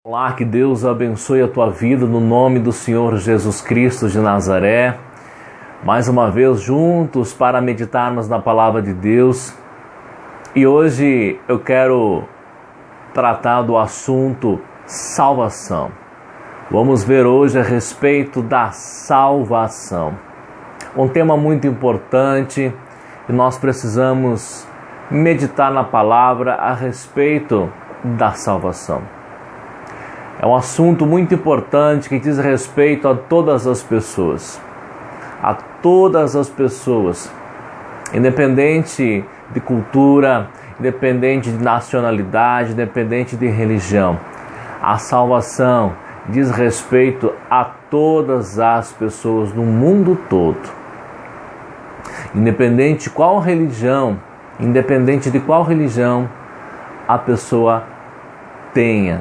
Olá, que Deus abençoe a tua vida no nome do Senhor Jesus Cristo de Nazaré. Mais uma vez juntos para meditarmos na palavra de Deus. E hoje eu quero tratar do assunto salvação. Vamos ver hoje a respeito da salvação. Um tema muito importante e nós precisamos meditar na palavra a respeito da salvação. É um assunto muito importante que diz respeito a todas as pessoas. A todas as pessoas. Independente de cultura, independente de nacionalidade, independente de religião. A salvação diz respeito a todas as pessoas no mundo todo. Independente de qual religião, a pessoa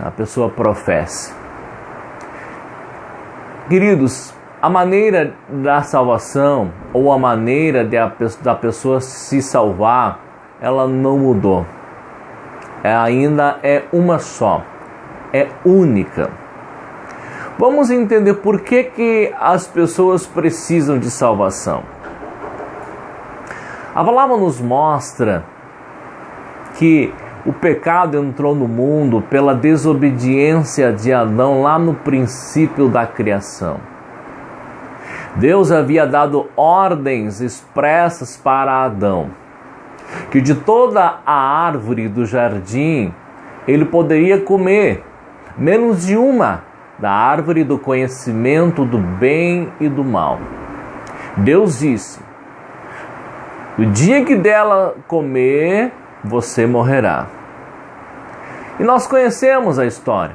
a pessoa professa. Queridos, a maneira da salvação ou a maneira da pessoa se salvar, ela não mudou. Ainda é uma só, é única. Vamos entender por que as pessoas precisam de salvação. A palavra nos mostra que o pecado entrou no mundo pela desobediência de Adão lá no princípio da criação. Deus havia dado ordens expressas para Adão, que de toda a árvore do jardim ele poderia comer, menos de uma, da árvore do conhecimento do bem e do mal. Deus disse: o dia que dela comer, você morrerá. E nós conhecemos a história.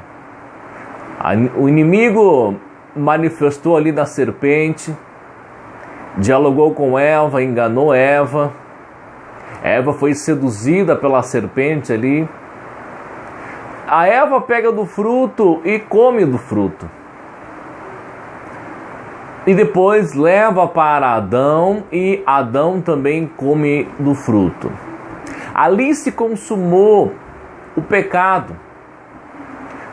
O inimigo manifestou ali da serpente, dialogou com Eva, enganou Eva. Eva foi seduzida pela serpente ali. A Eva pega do fruto e come do fruto. E depois leva para Adão e Adão também come do fruto. Ali se consumou o pecado,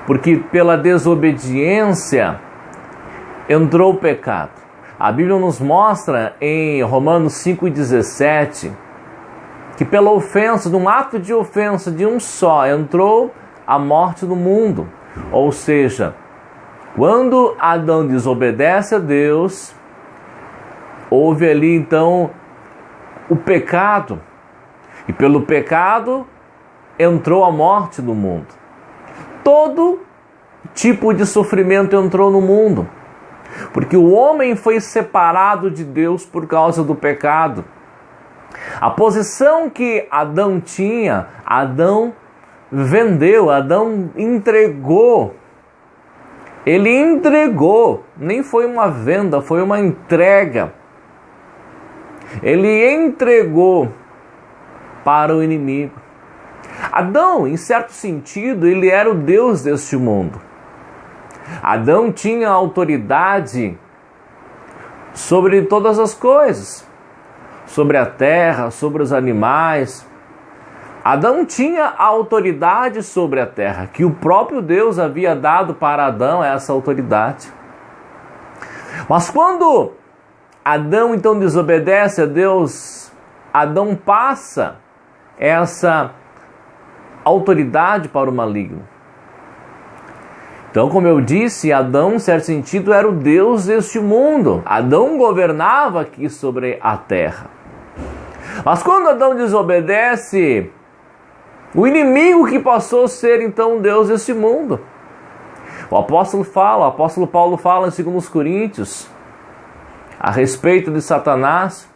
porque pela desobediência entrou o pecado. A Bíblia nos mostra em Romanos 5,17 que pela ofensa, num ato de ofensa de um só, entrou a morte no mundo. Ou seja, quando Adão desobedece a Deus, houve ali então o pecado. E pelo pecado entrou a morte no mundo. Todo tipo de sofrimento entrou no mundo, porque o homem foi separado de Deus por causa do pecado. A posição que Adão tinha, Adão vendeu, Adão entregou. Ele entregou, nem foi uma venda, foi uma entrega. Ele entregou para o inimigo. Adão, em certo sentido, ele era o Deus deste mundo. Adão tinha autoridade sobre todas as coisas, sobre a terra, sobre os animais. Adão tinha autoridade sobre a terra, que o próprio Deus havia dado para Adão essa autoridade. Mas quando Adão então desobedece a Deus, Adão passa essa autoridade para o maligno. Então, como eu disse, Adão, em certo sentido, era o Deus deste mundo. Adão governava aqui sobre a terra. Mas quando Adão desobedece, o inimigo que passou a ser então o Deus deste mundo. O apóstolo Paulo fala em 2 Coríntios a respeito de Satanás,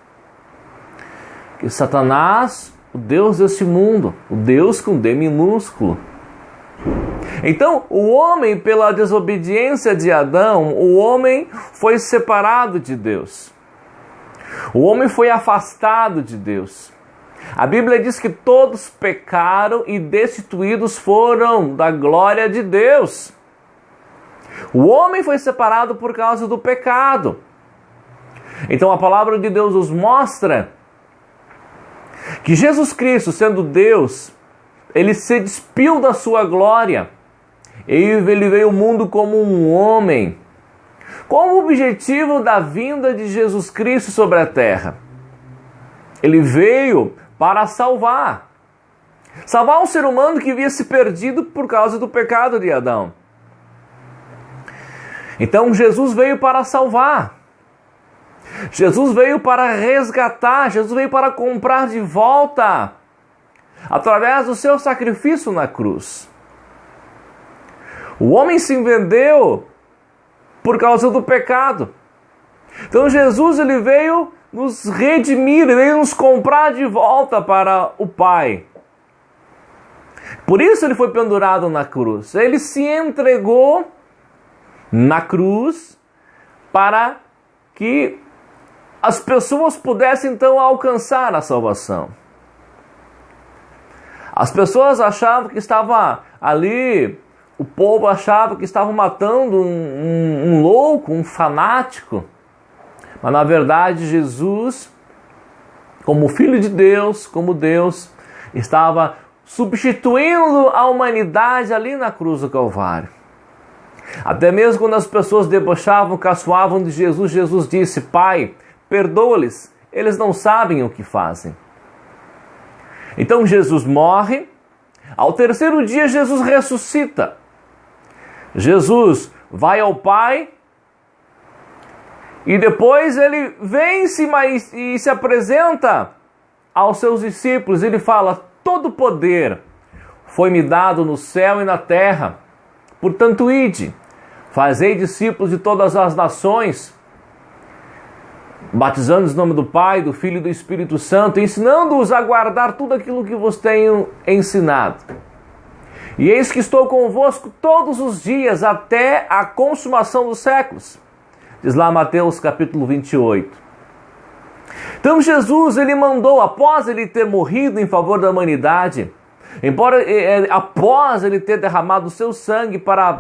que Satanás, o Deus deste mundo, o Deus com D minúsculo. Então, o homem, pela desobediência de Adão, o homem foi separado de Deus. O homem foi afastado de Deus. A Bíblia diz que todos pecaram e destituídos foram da glória de Deus. O homem foi separado por causa do pecado. Então, a palavra de Deus nos mostra que Jesus Cristo, sendo Deus, ele se despiu da sua glória Ele veio ao mundo como um homem. Qual o objetivo da vinda de Jesus Cristo sobre a terra? Ele veio para salvar. Salvar um ser humano que havia se perdido por causa do pecado de Adão. Então Jesus veio para salvar. Jesus veio para resgatar. Jesus veio para comprar de volta através do seu sacrifício na cruz. O homem se vendeu por causa do pecado. Então Jesus ele veio nos redimir, ele veio nos comprar de volta para o Pai. Por isso ele foi pendurado na cruz. Ele se entregou na cruz para que as pessoas pudessem então alcançar a salvação. As pessoas achavam que estava ali, o povo achava que estavam matando um louco, um fanático. Mas na verdade Jesus, como Filho de Deus, como Deus, estava substituindo a humanidade ali na cruz do Calvário. Até mesmo quando as pessoas debochavam, caçoavam de Jesus, Jesus disse: Pai, perdoa-lhes, eles não sabem o que fazem. Então Jesus morre, ao terceiro dia Jesus ressuscita. Jesus vai ao Pai e depois ele vence e se apresenta aos seus discípulos. Ele fala: todo poder foi-me dado no céu e na terra. Portanto, ide, fazei discípulos de todas as nações, batizando-os em nome do Pai, do Filho e do Espírito Santo, ensinando-os a guardar tudo aquilo que vos tenho ensinado. E eis que estou convosco todos os dias, até a consumação dos séculos. Diz lá Mateus capítulo 28. Então Jesus, ele mandou, após ele ter morrido em favor da humanidade, após ele ter derramado o seu sangue para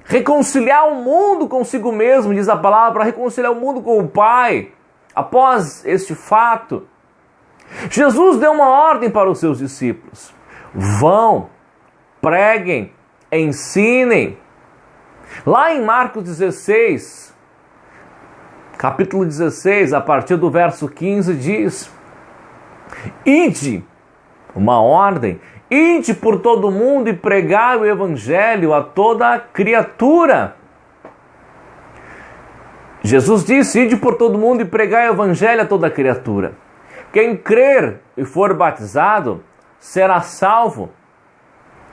reconciliar o mundo consigo mesmo, diz a palavra, para reconciliar o mundo com o Pai, após este fato, Jesus deu uma ordem para os seus discípulos: vão, preguem, ensinem. Lá em Marcos 16, capítulo 16, a partir do verso 15, diz: ide, uma ordem, ide por todo mundo e pregai o evangelho a toda criatura. Jesus disse: ide por todo mundo e pregai o evangelho a toda criatura. Quem crer e for batizado será salvo,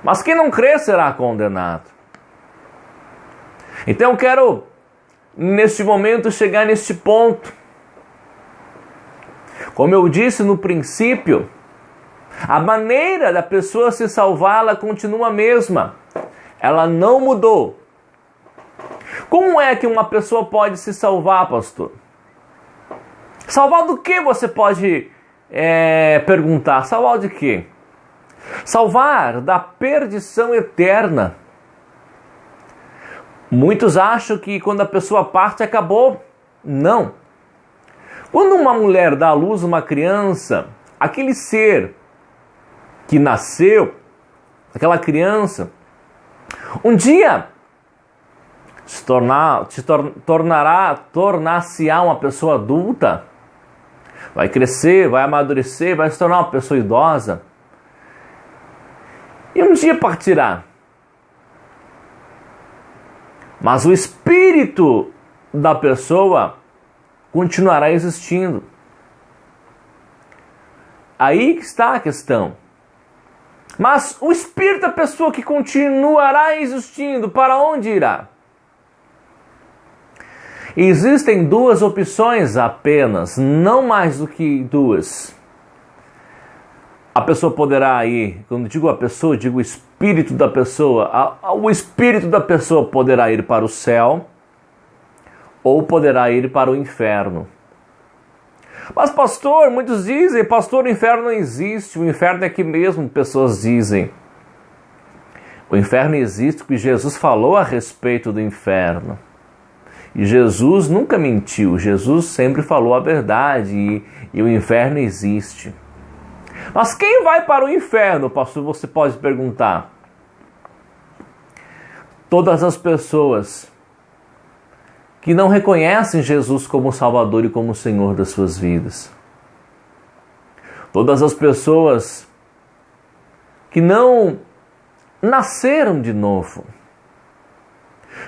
mas quem não crer será condenado. Então eu quero, neste momento, chegar neste ponto. Como eu disse no princípio, a maneira da pessoa se salvar, ela continua a mesma. Ela não mudou. Como é que uma pessoa pode se salvar, pastor? Salvar do que, você pode perguntar? Salvar de quê? Salvar da perdição eterna. Muitos acham que quando a pessoa parte, acabou. Não. Quando uma mulher dá à luz uma criança, aquele ser que nasceu, aquela criança, um dia tornar-se-á uma pessoa adulta, vai crescer, vai amadurecer, vai se tornar uma pessoa idosa, e um dia partirá. Mas o espírito da pessoa continuará existindo. Aí que está a questão. Mas o espírito da pessoa que continuará existindo, para onde irá? Existem duas opções apenas, não mais do que duas. A pessoa poderá ir, quando digo a pessoa, digo o espírito da pessoa. O espírito da pessoa poderá ir para o céu ou poderá ir para o inferno. Mas pastor, muitos dizem, pastor, o inferno não existe, o inferno é aqui mesmo, pessoas dizem. O inferno existe porque Jesus falou a respeito do inferno. E Jesus nunca mentiu, Jesus sempre falou a verdade e o inferno existe. Mas quem vai para o inferno, pastor, você pode perguntar? todas as pessoas que não reconhecem Jesus como Salvador e como Senhor das suas vidas. Todas as pessoas que não nasceram de novo.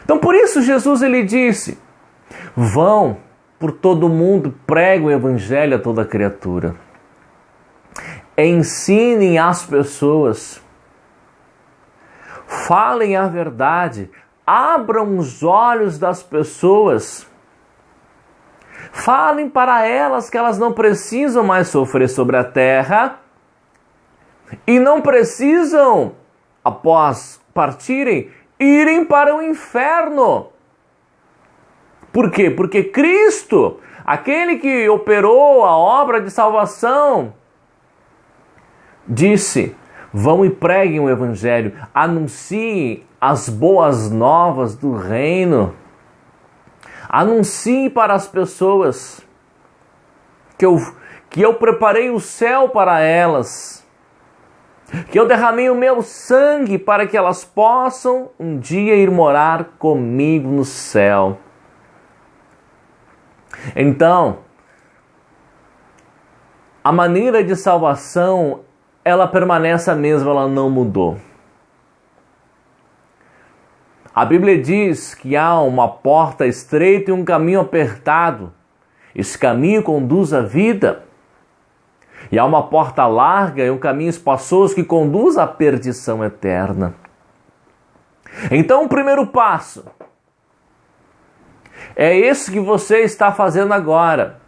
Então por isso Jesus ele disse: vão por todo mundo, preguem o evangelho a toda criatura. Ensinem as pessoas. Falem a verdade. Abram os olhos das pessoas. Falem para elas que elas não precisam mais sofrer sobre a terra e não precisam, após partirem, irem para o inferno. Por quê? Porque Cristo, aquele que operou a obra de salvação, disse: vão e preguem o evangelho, anunciem as boas novas do reino. Anuncie para as pessoas que eu preparei o céu para elas, que eu derramei o meu sangue para que elas possam um dia ir morar comigo no céu. Então, a maneira de salvação, ela permanece a mesma, ela não mudou. A Bíblia diz que há uma porta estreita e um caminho apertado. Esse caminho conduz à vida. E há uma porta larga e um caminho espaçoso que conduz à perdição eterna. Então o primeiro passo é esse que você está fazendo agora.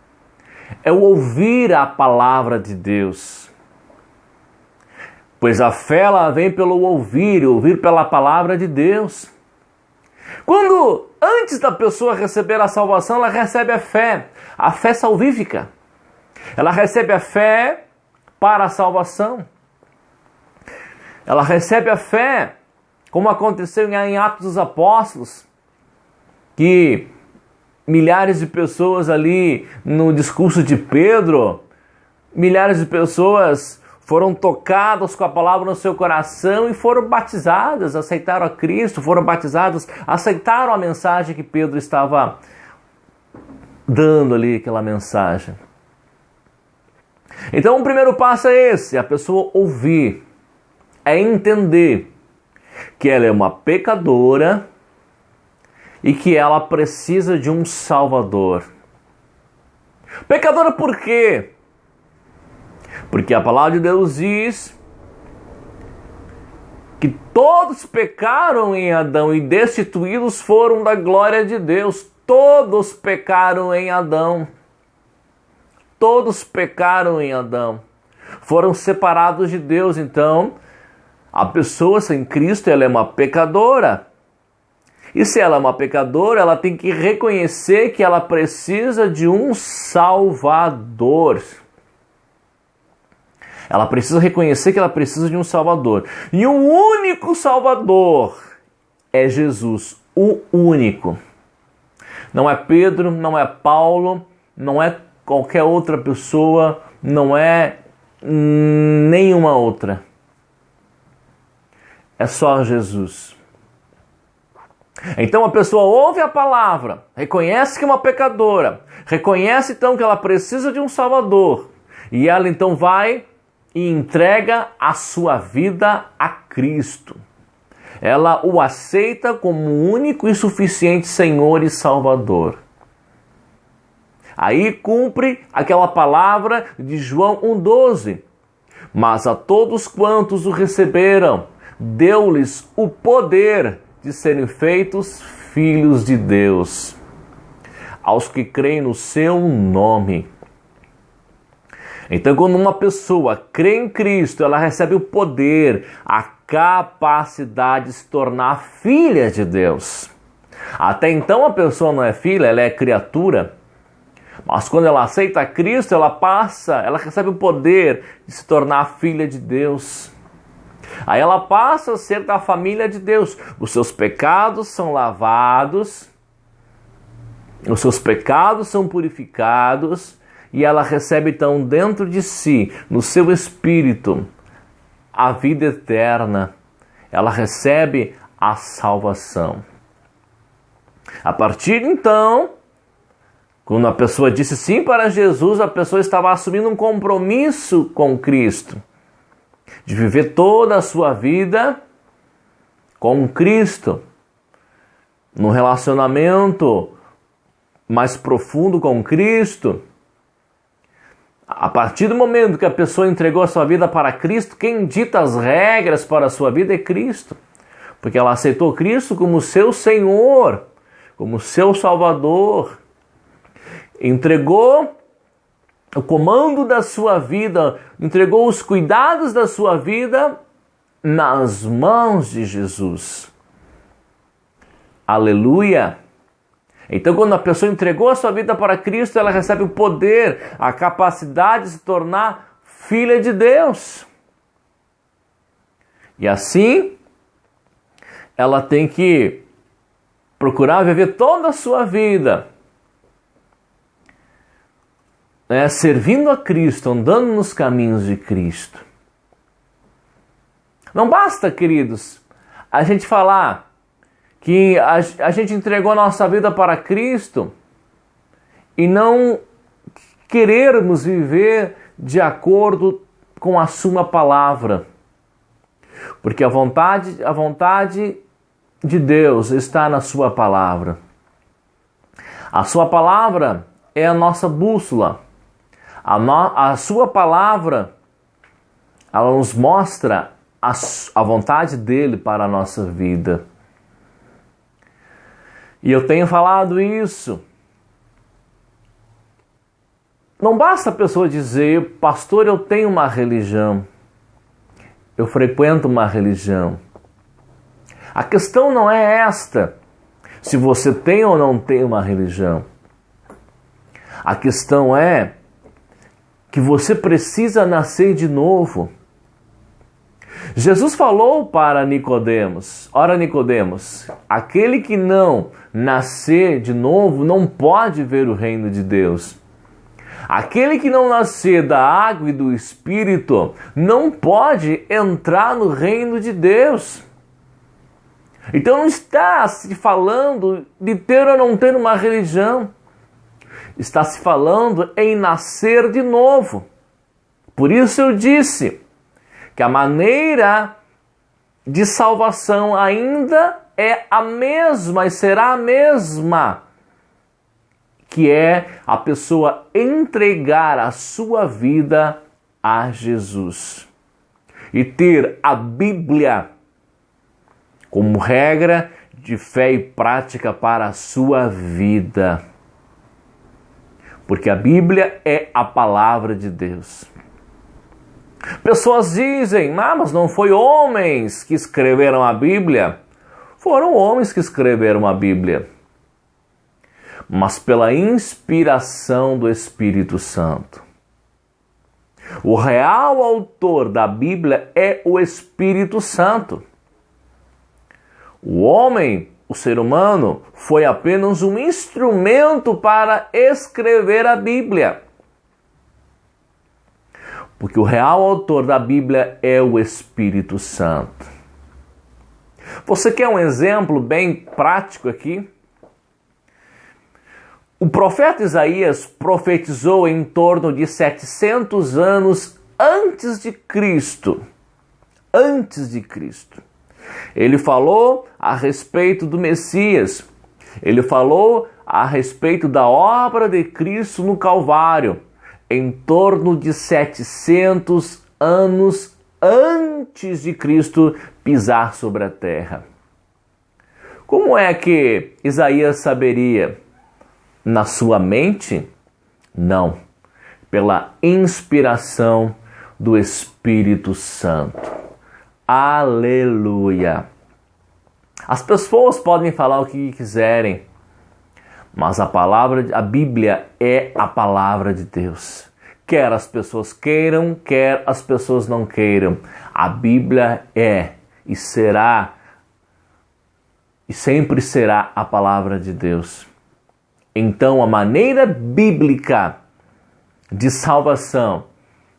É o ouvir a palavra de Deus. Pois a fé ela vem pelo ouvir, ouvir pela palavra de Deus. Quando, antes da pessoa receber a salvação, ela recebe a fé salvífica. Ela recebe a fé para a salvação. Ela recebe a fé, como aconteceu em Atos dos Apóstolos, que milhares de pessoas ali no discurso de Pedro, milhares de pessoas foram tocadas com a palavra no seu coração e foram batizadas, aceitaram a Cristo, foram batizadas, aceitaram a mensagem que Pedro estava dando ali, aquela mensagem. Então o primeiro passo é esse, a pessoa ouvir, é entender que ela é uma pecadora e que ela precisa de um Salvador. Pecadora por quê? Porque a palavra de Deus diz que todos pecaram em Adão e destituídos foram da glória de Deus. Todos pecaram em Adão. Todos pecaram em Adão. Foram separados de Deus. Então, a pessoa sem Cristo, ela é uma pecadora. E se ela é uma pecadora, ela tem que reconhecer que ela precisa de um Salvador. Ela precisa reconhecer que ela precisa de um Salvador. E o único Salvador é Jesus. O único. Não é Pedro, não é Paulo, não é qualquer outra pessoa, não é nenhuma outra. É só Jesus. Então a pessoa ouve a palavra, reconhece que é uma pecadora, reconhece então que ela precisa de um Salvador, e ela então vai e entrega a sua vida a Cristo. Ela o aceita como único e suficiente Senhor e Salvador. Aí cumpre aquela palavra de João 1,12. Mas a todos quantos o receberam, deu-lhes o poder de serem feitos filhos de Deus, aos que creem no seu nome. Então, quando uma pessoa crê em Cristo, ela recebe o poder, a capacidade de se tornar filha de Deus. Até então a pessoa não é filha, ela é criatura. Mas quando ela aceita Cristo, ela recebe o poder de se tornar filha de Deus. Aí ela passa a ser da família de Deus. Os seus pecados são lavados, os seus pecados são purificados, e ela recebe então dentro de si, no seu espírito, a vida eterna. Ela recebe a salvação. A partir então, quando a pessoa disse sim para Jesus, a pessoa estava assumindo um compromisso com Cristo, de viver toda a sua vida com Cristo, num relacionamento mais profundo com Cristo. A partir do momento que a pessoa entregou a sua vida para Cristo, quem dita as regras para a sua vida é Cristo, porque ela aceitou Cristo como seu Senhor, como seu Salvador, entregou o comando da sua vida, entregou os cuidados da sua vida nas mãos de Jesus. Aleluia! Então, quando a pessoa entregou a sua vida para Cristo, ela recebe o poder, a capacidade de se tornar filha de Deus. E assim, ela tem que procurar viver toda a sua vida, servindo a Cristo, andando nos caminhos de Cristo. Não basta, queridos, a gente falar que a gente entregou a nossa vida para Cristo e não querermos viver de acordo com a sua palavra. Porque a vontade de Deus está na sua palavra. A sua palavra é a nossa bússola. A sua palavra, ela nos mostra a vontade dele para a nossa vida. E eu tenho falado isso. Não basta a pessoa dizer, pastor, eu tenho uma religião, eu frequento uma religião. A questão não é esta, se você tem ou não tem uma religião. A questão é que você precisa nascer de novo. Jesus falou para Nicodemos, ora Nicodemos, aquele que não nascer de novo não pode ver o reino de Deus. Aquele que não nascer da água e do Espírito não pode entrar no reino de Deus. Então não está se falando de ter ou não ter uma religião. Está se falando em nascer de novo. Por isso eu disse que a maneira de salvação ainda é a mesma e será a mesma, que é a pessoa entregar a sua vida a Jesus e ter a Bíblia como regra de fé e prática para a sua vida. Porque a Bíblia é a palavra de Deus. Pessoas dizem, mas não foi homens que escreveram a Bíblia. Foram homens que escreveram a Bíblia, mas pela inspiração do Espírito Santo. O real autor da Bíblia é o Espírito Santo. O homem, o ser humano, foi apenas um instrumento para escrever a Bíblia. Porque o real autor da Bíblia é o Espírito Santo. Você quer um exemplo bem prático aqui? O profeta Isaías profetizou em torno de 700 anos antes de Cristo. Antes de Cristo. Ele falou a respeito do Messias. Ele falou a respeito da obra de Cristo no Calvário. Em torno de 700 anos antes de Cristo pisar sobre a terra. Como é que Isaías saberia? Na sua mente? Não. Pela inspiração do Espírito Santo. Aleluia! As pessoas podem falar o que quiserem, mas a Bíblia é a palavra de Deus. Quer as pessoas queiram, quer as pessoas não queiram. A Bíblia é e será e sempre será a palavra de Deus. Então, a maneira bíblica de salvação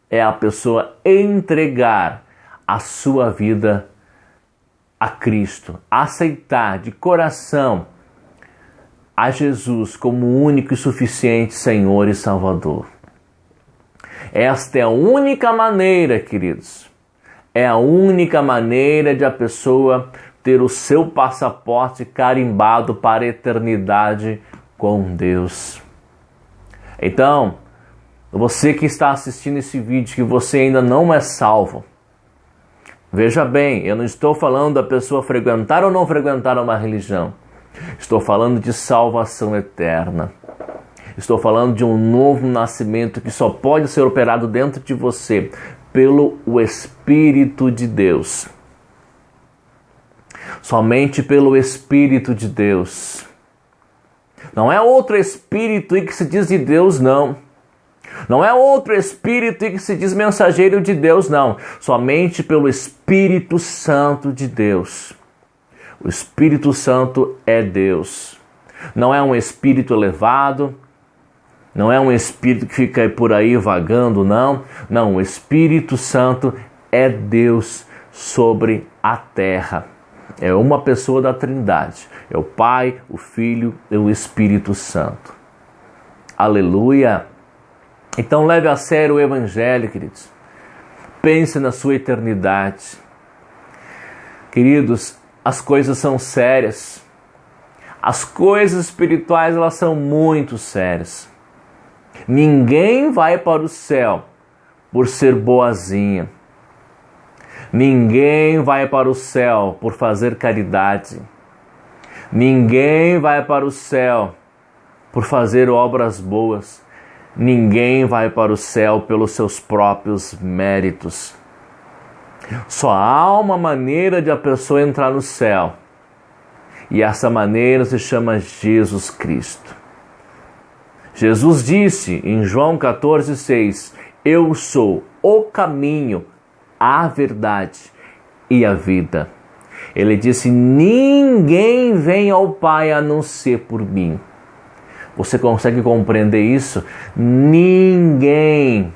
é a pessoa entregar a sua vida a Cristo, aceitar de coração a Jesus como único e suficiente Senhor e Salvador. Esta é a única maneira, queridos, é a única maneira de a pessoa ter o seu passaporte carimbado para a eternidade com Deus. Então, você que está assistindo esse vídeo, que você ainda não é salvo, veja bem, eu não estou falando da pessoa frequentar ou não frequentar uma religião. Estou falando de salvação eterna. Estou falando de um novo nascimento que só pode ser operado dentro de você pelo Espírito de Deus. Somente pelo Espírito de Deus. Não é outro Espírito que se diz de Deus, não. Não é outro Espírito que se diz mensageiro de Deus, não. Somente pelo Espírito Santo de Deus. O Espírito Santo é Deus. Não é um espírito elevado, não é um espírito que fica por aí vagando, não. Não, o Espírito Santo é Deus sobre a terra. É uma pessoa da Trindade. É o Pai, o Filho e o Espírito Santo. Aleluia! Então leve a sério o Evangelho, queridos. Pense na sua eternidade. Queridos, as coisas são sérias. As coisas espirituais, elas são muito sérias. Ninguém vai para o céu por ser boazinha. Ninguém vai para o céu por fazer caridade. Ninguém vai para o céu por fazer obras boas. Ninguém vai para o céu pelos seus próprios méritos. Só há uma maneira de a pessoa entrar no céu. E essa maneira se chama Jesus Cristo. Jesus disse em João 14,6: Eu sou o caminho, a verdade e a vida. Ele disse: ninguém vem ao Pai a não ser por mim. Você consegue compreender isso? Ninguém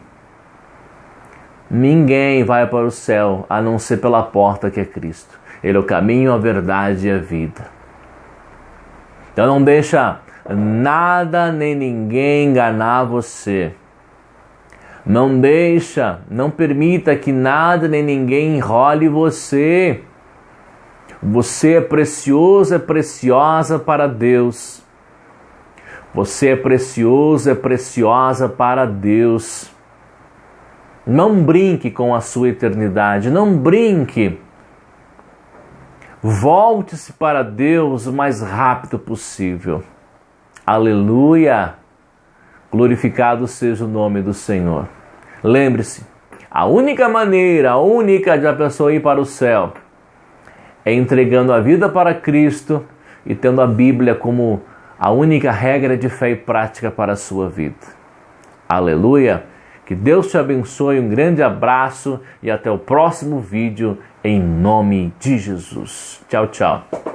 vai para o céu a não ser pela porta que é Cristo. Ele é o caminho, a verdade e a vida. Então não deixa nada nem ninguém enganar você. Não permita que nada nem ninguém enrole você. Você é precioso, é preciosa para Deus. Você é precioso, é preciosa para Deus. Não brinque com a sua eternidade, não brinque. Volte-se para Deus o mais rápido possível. Aleluia! Glorificado seja o nome do Senhor. Lembre-se, a única de a pessoa ir para o céu é entregando a vida para Cristo e tendo a Bíblia como a única regra de fé e prática para a sua vida. Aleluia! Que Deus te abençoe, um grande abraço e até o próximo vídeo em nome de Jesus. Tchau, tchau.